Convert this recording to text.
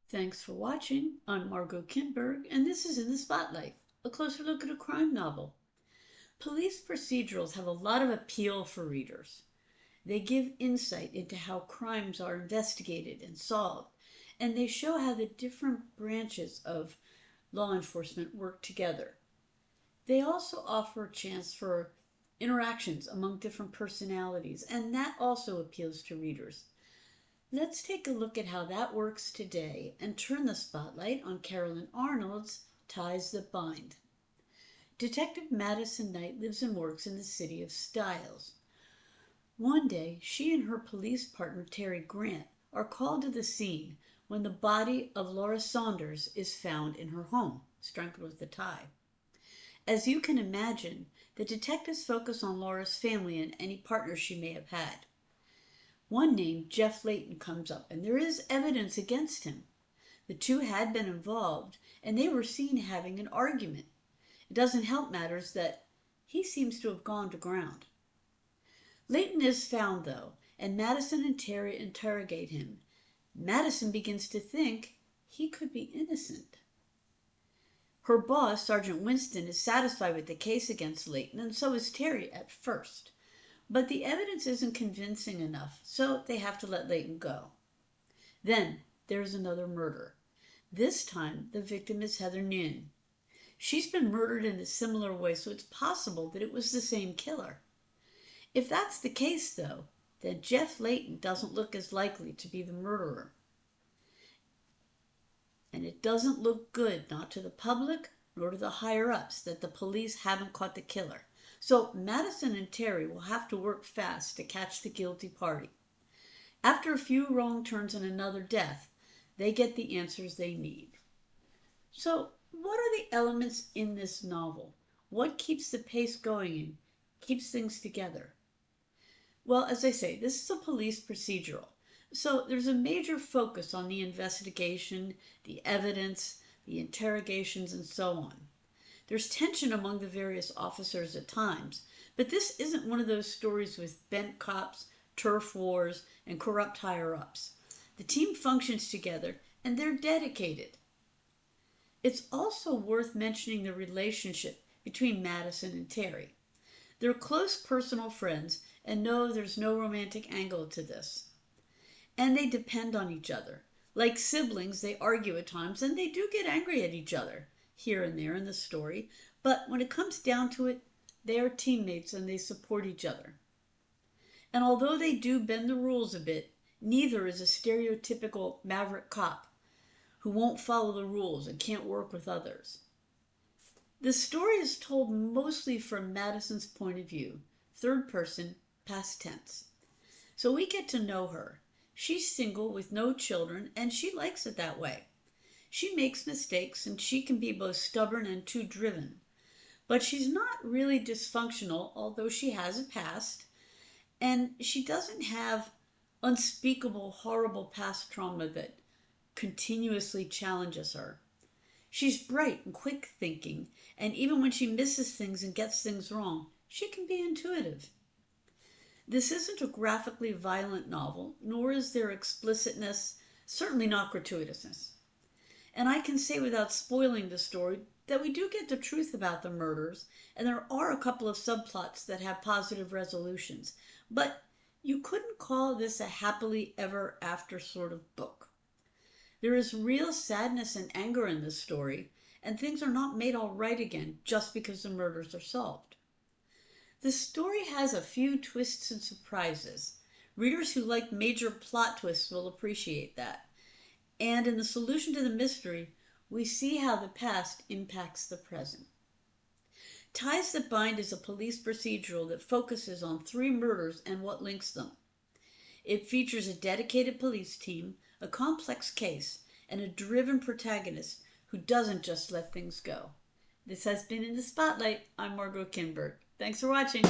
Thanks for watching. I'm Margot Kinberg, and this is In the Spotlight, a closer look at a crime novel. Police procedurals have a lot of appeal for readers. They give insight into how crimes are investigated and solved, and they show how the different branches of law enforcement work together. They also offer a chance for interactions among different personalities, and that also appeals to readers. Let's take a look at how that works today and turn the spotlight on Carolyn Arnold's Ties That Bind. Detective Madison Knight lives and works in the city of Stiles. One day, she and her police partner Terry Grant are called to the scene when the body of Laura Saunders is found in her home, strangled with a tie. As you can imagine, the detectives focus on Laura's family and any partners she may have had. One named Jeff Layton comes up, and there is evidence against him. The two had been involved, and they were seen having an argument. It doesn't help matters that he seems to have gone to ground. Layton is found, though, and Madison and Terry interrogate him. Madison begins to think he could be innocent. Her boss, Sergeant Winston, is satisfied with the case against Layton, and so is Terry at first. But the evidence isn't convincing enough, so they have to let Layton go. Then there's another murder. This time, the victim is Heather Nguyen. She's been murdered in a similar way, so it's possible that it was the same killer. If that's the case, though, then Jeff Layton doesn't look as likely to be the murderer. And it doesn't look good, not to the public, nor to the higher-ups, that the police haven't caught the killer. So Madison and Terry will have to work fast to catch the guilty party. After a few wrong turns and another death, they get the answers they need. So what are the elements in this novel? What keeps the pace going and keeps things together? Well, as I say, this is a police procedural. So there's a major focus on the investigation, the evidence, the interrogations, and so on. There's tension among the various officers at times, but this isn't one of those stories with bent cops, turf wars, and corrupt higher-ups. The team functions together, and they're dedicated. It's also worth mentioning the relationship between Madison and Terry. They're close personal friends, and no, there's no romantic angle to this. And they depend on each other. Like siblings, they argue at times, and they do get angry at each other here and there in the story, but when it comes down to it, they are teammates and they support each other. And although they do bend the rules a bit, neither is a stereotypical maverick cop who won't follow the rules and can't work with others. The story is told mostly from Madison's point of view, third person, past tense. So we get to know her. She's single with no children, and she likes it that way. She makes mistakes, and she can be both stubborn and too driven. But she's not really dysfunctional, although she has a past. And she doesn't have unspeakable, horrible past trauma that continuously challenges her. She's bright and quick thinking, and even when she misses things and gets things wrong, she can be intuitive. This isn't a graphically violent novel, nor is there explicitness, certainly not gratuitousness. And I can say without spoiling the story that we do get the truth about the murders, and there are a couple of subplots that have positive resolutions. But you couldn't call this a happily ever after sort of book. There is real sadness and anger in this story, and things are not made all right again just because the murders are solved. The story has a few twists and surprises. Readers who like major plot twists will appreciate that. And in the solution to the mystery, we see how the past impacts the present. Ties That Bind is a police procedural that focuses on 3 murders and what links them. It features a dedicated police team, a complex case, and a driven protagonist who doesn't just let things go. This has been In the Spotlight. I'm Margot Kinberg. Thanks for watching.